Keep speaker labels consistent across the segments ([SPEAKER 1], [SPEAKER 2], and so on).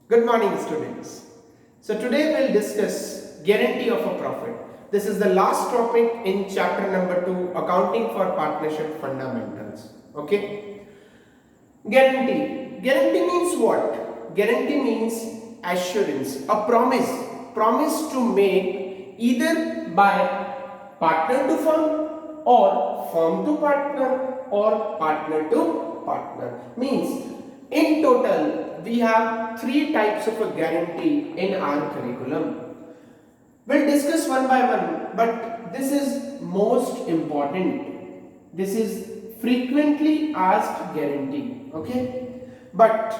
[SPEAKER 1] Good morning, students. So today we'll discuss guarantee of a profit. This is the last topic in chapter number 2, accounting for partnership fundamentals. Okay. Guarantee. Guarantee means what? Guarantee means assurance, a promise. Promise to make either by partner to firm or firm to partner or partner to partner. Means in total we have three types of a guarantee in our curriculum. We'll discuss one by one, but this is most important. This is frequently asked guarantee. Okay, but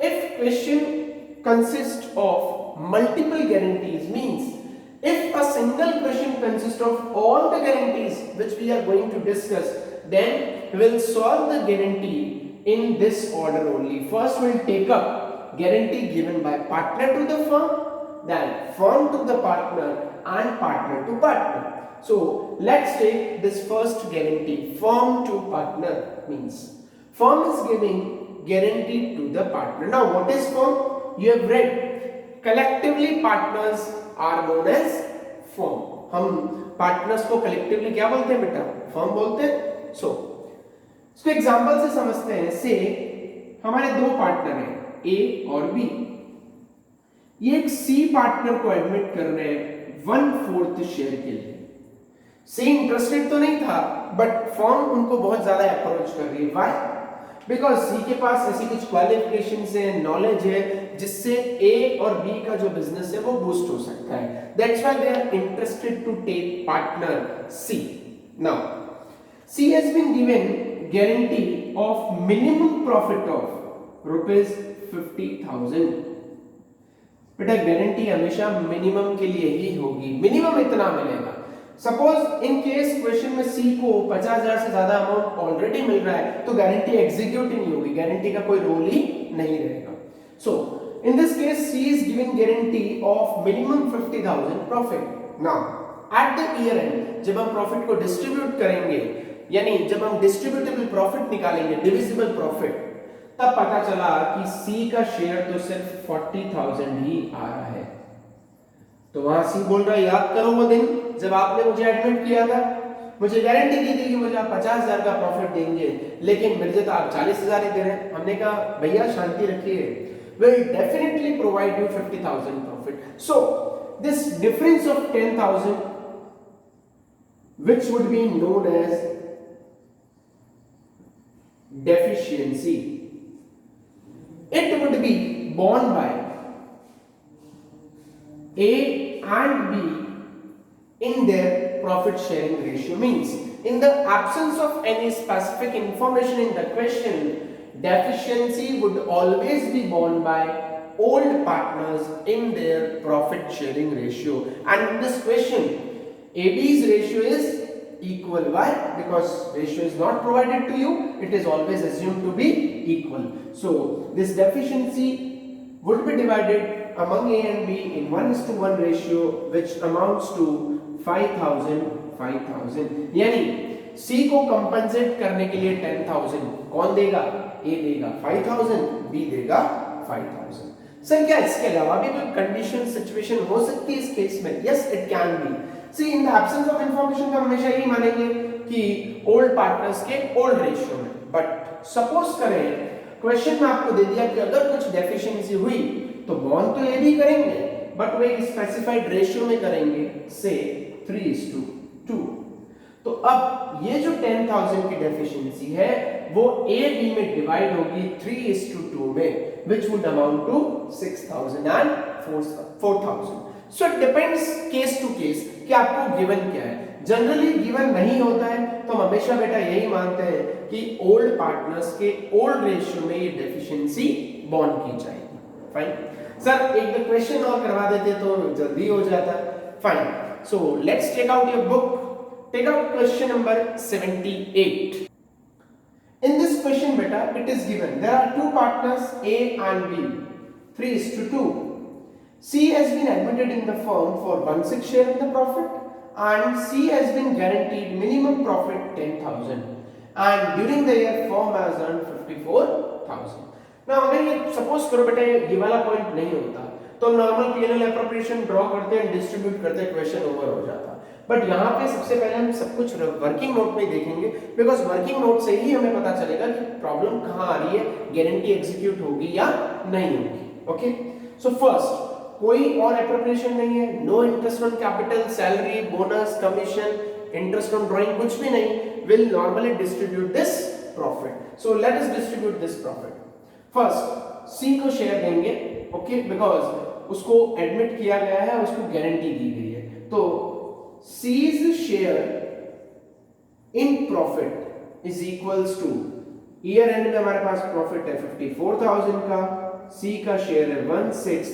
[SPEAKER 1] if question consists of multiple guarantees, means if a single question consists of all the guarantees which we are going to discuss, then we will solve the guarantee in this order only. First we'll take up guarantee given by partner to the firm, then firm to the partner and partner to partner. So let's take this first guarantee. Firm to partner means firm is giving guarantee to the partner. Now what is firm? You have read collectively partners are known as firm. हम partners को collectively क्या बोलते हैं बेटा? firm बोलते हैं. So इसको example से समझते हैं. से हमारे दो पार्टनर हैं ए और बी. ये एक सी पार्टनर को एडमिट कर रहे हैं 1/4 शेयर के लिए. सी इंटरेस्टेड तो नहीं था, बट फर्म उनको बहुत ज्यादा अप्रोच कर रही है. व्हाई? बिकॉज सी के पास ऐसी कुछ क्वालिफिकेशंस है, नॉलेज है, जिससे ए और बी का जो बिजनेस है वो बूस्ट हो सकता है. That's why they are interested to take partner C. Now C has been given guarantee of minimum profit of ₹50,000. बेटा गारंटी हमेशा मिनिमम के लिए ही होगी. मिनिमम इतना मिलेगा. सपोज इन केस क्वेश्चन में सी को 50,000 से ज्यादा अमाउंट ऑलरेडी मिल रहा है तो गारंटी एग्जीक्यूट ही नहीं होगी. गारंटी का कोई रोल ही नहीं रहेगा. So in this case C is giving guarantee of minimum 50,000 profit. Now at the year end जब हम प्रॉफिट को डिस्ट्रीब्यूट करेंगे, यानी जब हम डिस्ट्रीब्यूटेबल प्रॉफिट निकालेंगे, डिविजिबल प्रॉफिट, तब पता चला कि सी का शेयर तो सिर्फ 40,000 ही आ रहा है. तो वहां सी बोल रहा है याद करो वो दिन जब आपने मुझे एडमिट किया था, मुझे गारंटी दी थी कि मुझे आप 50,000 का प्रॉफिट देंगे, लेकिन मुझे तो आप 40,000 ही दे रहे हैं. हमने कहा भैया शांति रखिए, will definitely provide you 50,000 profit. So this difference of 10,000 which would be known as deficiency, it would be borne by A and B in their profit sharing ratio. Means in the absence of any specific information in the question, deficiency would always be borne by old partners in their profit sharing ratio. And in this question AB's ratio is equal. Why? Because ratio is not provided to you, it is always assumed to be equal. So this deficiency would be divided among A and B in 1:1 ratio, which amounts to 5,000. यानी C को compensate करने के लिए 10,000 कौन देगा? A देगा 5,000, B देगा 5,000. Sir क्या इसके अलावा भी कोई कंडीशन सिचुएशन हो सकती है इस केस में? Yes, it can be. See in the absence of information हम हमेशा यही मानेंगे कि ओल्ड पार्टनर्स के ओल्ड रेशियो में. बट सपोज करें क्वेश्चन में आपको दे दिया कि अगर कुछ डेफिशिएंसी हुई तो बॉन्ड तो ये भी करेंगे, बट वो एक स्पेसिफाइड रेशियो में करेंगे, से 3:2. तो अब ये जो 10,000 की डेफिशिएंसी है वो ए बी में डिवाइड होगी 3:2 में, which would amount to 6,000 and 4,000. So it depends case to case कि आपको गिवन क्या है. जनरली गिवन नहीं होता है तो हम हमेशा बेटा यही मानते हैं कि ओल्ड पार्टनर्स के ओल्ड रेशियो में ये डेफिशिएंसी बॉन्ड की जाएगी. फाइन सर, एक क्वेश्चन और करवा देते तो जल्दी हो जाता. Fine, so let's take out your book. Take out question number 78. In this question beta, it is given there are two partners A and B, 3:2. C has been admitted in the firm for 1/6 share in the profit, and C has been guaranteed minimum profit 10,000, and during the year firm has earned 54,000. ना अगर ये suppose करो बेटा ये वाला point नहीं होता तो हम नॉर्मल पीएनएल एप्रोप्रिएशन ड्रॉ करते हैं, डिस्ट्रीब्यूट करते हैं, क्वेश्चन ओवर हो जाता। बट यहाँ पे सबसे पहले हम सब कुछ वर्किंग नोट में देखेंगे, बिकॉज वर्किंग नोट से ही हमें पता चलेगा कि प्रॉब्लम कहाँ आ रही है, गारंटी एग्जीक्यूट होगी या नहीं होगी। ओके, सो फर्स्ट कोई और एप्रोप्रिएशन नहीं है, no interest on capital, salary, bonus, commission, interest on drawing, कुछ भी नहीं, will normally distribute this profit. So let us distribute this profit. First C को शेयर देंगे, ओके, बिकॉज उसको एडमिट किया गया है, उसको गारंटी दी गई है, तो C's share in profit is equals to, year end में हमारे पास प्रॉफिट है 54,000 का, C का शेयर है 1/6,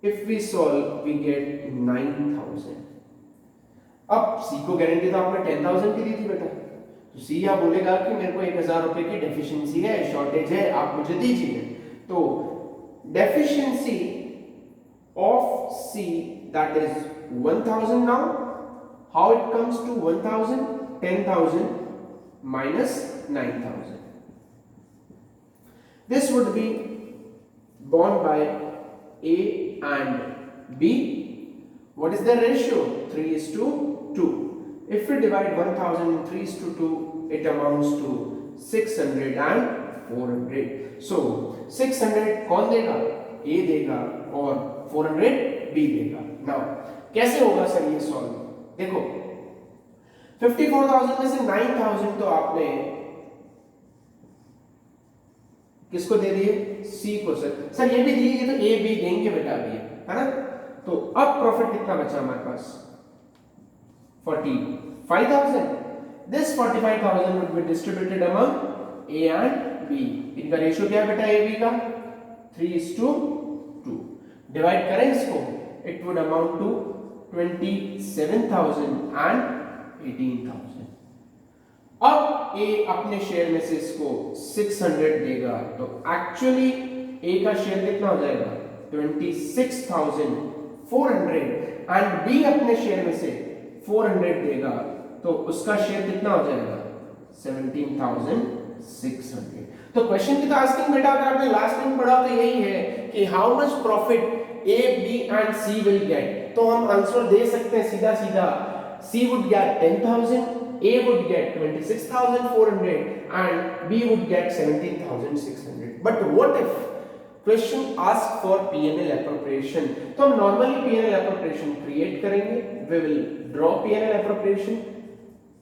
[SPEAKER 1] if we solve we get 9,000। अब C को गारंटी तो आपने 10,000 की दी थी बेटा, तो C या बोलेगा कि मेरे को 1,000 रुपए की डेफिशिएंसी है, शॉर्टेज है, आप मुझे दीजिए। तो deficiency of C that is 1,000 now. How it comes to 1,000? 10,000 minus 9,000. This would be borne by A and B. What is the ratio? 3:2. If we divide 1,000 in 3:2, it amounts to 600 and 400. So 600 कौन देगा? A देगा और 400 B देगा। Now कैसे होगा sir ये solve? देखो 54,000 में से 9,000 तो आपने किसको दे दिए? सी को। सर ये भी दिए, ये तो ए बी देंगे बेटा अभी, है ना? तो अब प्रॉफिट कितना बचा हमारे पास? 45,000। This 45,000 would be distributed among A and B. इनका रेशियो क्या है बेटा ए बी का? 3:2। डिवाइड करें इसको, it would amount to 27,000 and 18,000। अब A अपने शेयर में से इसको 600 देगा, तो एक्चुअली A का शेयर कितना हो जाएगा? 26,400, एंड B अपने शेयर में से 400 देगा, तो उसका शेयर कितना हो जाएगा? 17,600। तो क्वेश्चन की तो आस्किंग बेटा अगर आपने लास्ट टाइम पढ़ा तो यही है कि how much profit A, B and C will get। तो हम आंसर दे सकते हैं सीधा सीधा, C would get 10,000, A would get 26,400 and B would get 17,600। But what if question ask for P&L appropriation? तो हम normally P&L appropriation create करेंगे, we will draw P&L appropriation।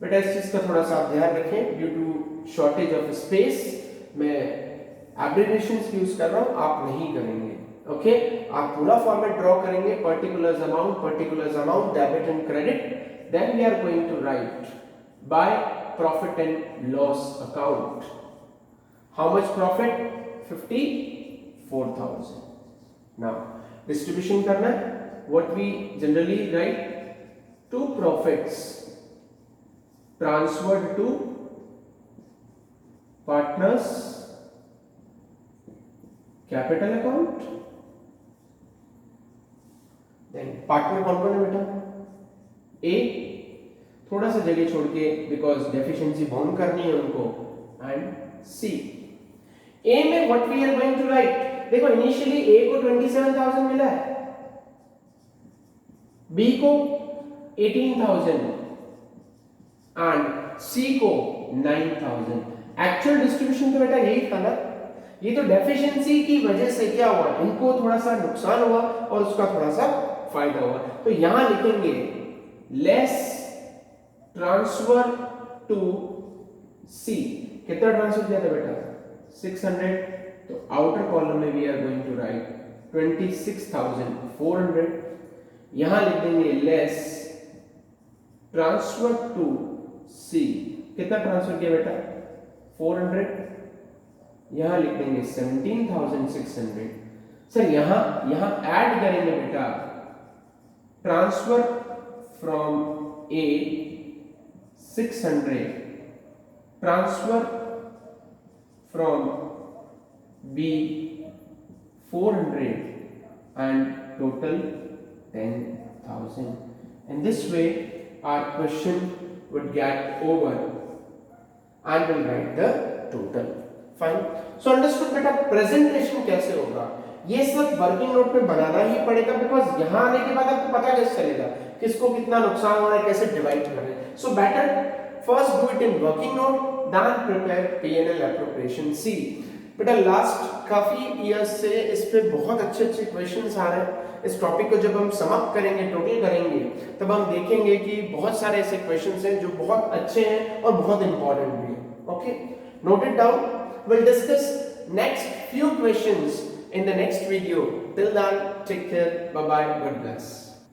[SPEAKER 1] बेटा इस चीज का थोड़ा सा ध्यान रखें, due to shortage of space मैं एब्रिविएशंस यूज कर रहा हूं, आप नहीं करेंगे। ओके, आप पूरा फॉर्मेट ड्रॉ करेंगे, particulars amount, debit and credit, then we are going to write by profit and loss account. How much profit? 54,000। Now distribution करना है, what we generally write, to profits transferred to partners capital account. Partner कौन कौन है बेटा? ए, थोड़ा सा जगह छोड़ के बिकॉज डेफिशिएंसी बाउंड करनी है उनको, एंड सी। ए में what we are going to write, देखो इनिशियली ए को 27,000 मिला है, बी को 18,000 एंड सी को 9,000। एक्चुअल डिस्ट्रीब्यूशन तो बेटा यही था ना, ये तो डेफिशिएंसी की वजह से क्या हुआ, इनको थोड़ा सा नुकसान हुआ और उसका थोड़ा सा फायदा हुआ। तो यहां लिखेंगे लेस ट्रांसफर टू सी। कितना ट्रांसफर किया था बेटा? 600। तो आउटर कॉलम में we are going to write 26,400। यहां लिख देंगे लेस ट्रांसफर टू सी। कितना ट्रांसफर किया बेटा? 400। यहां लिख देंगे 17,600। सर यहां ऐड करेंगे बेटा, transfer from A 600, transfer from B 400 and total 10,000. In this way our question would get over and we'll write the total. Fine. So understood बेटा. प्रेजेंटेशन कैसे होगा ये सब वर्किंग नोट में बनाना ही पड़ेगा, बिकॉज यहाँ आने के बाद आपको पता कैसे चलेगा किसको कितना नुकसान हो रहा है, कैसे डिवाइड कर रहे हैं. So better first do it in working note, then prepare P&L appropriation. C बेटा लास्ट काफी ईयर्स से इस पे बहुत अच्छे अच्छे क्वेश्चंस आ रहे हैं. इस टॉपिक को जब हम समाप्त करेंगे, टोटल करेंगे, तब हम देखेंगे कि बहुत सारे ऐसे क्वेश्चंस हैं जो बहुत अच्छे हैं और बहुत इंपॉर्टेंट भी हैं. Okay, note it down. Will discuss next few questions in the next video. Till then, take care. Bye bye. God bless.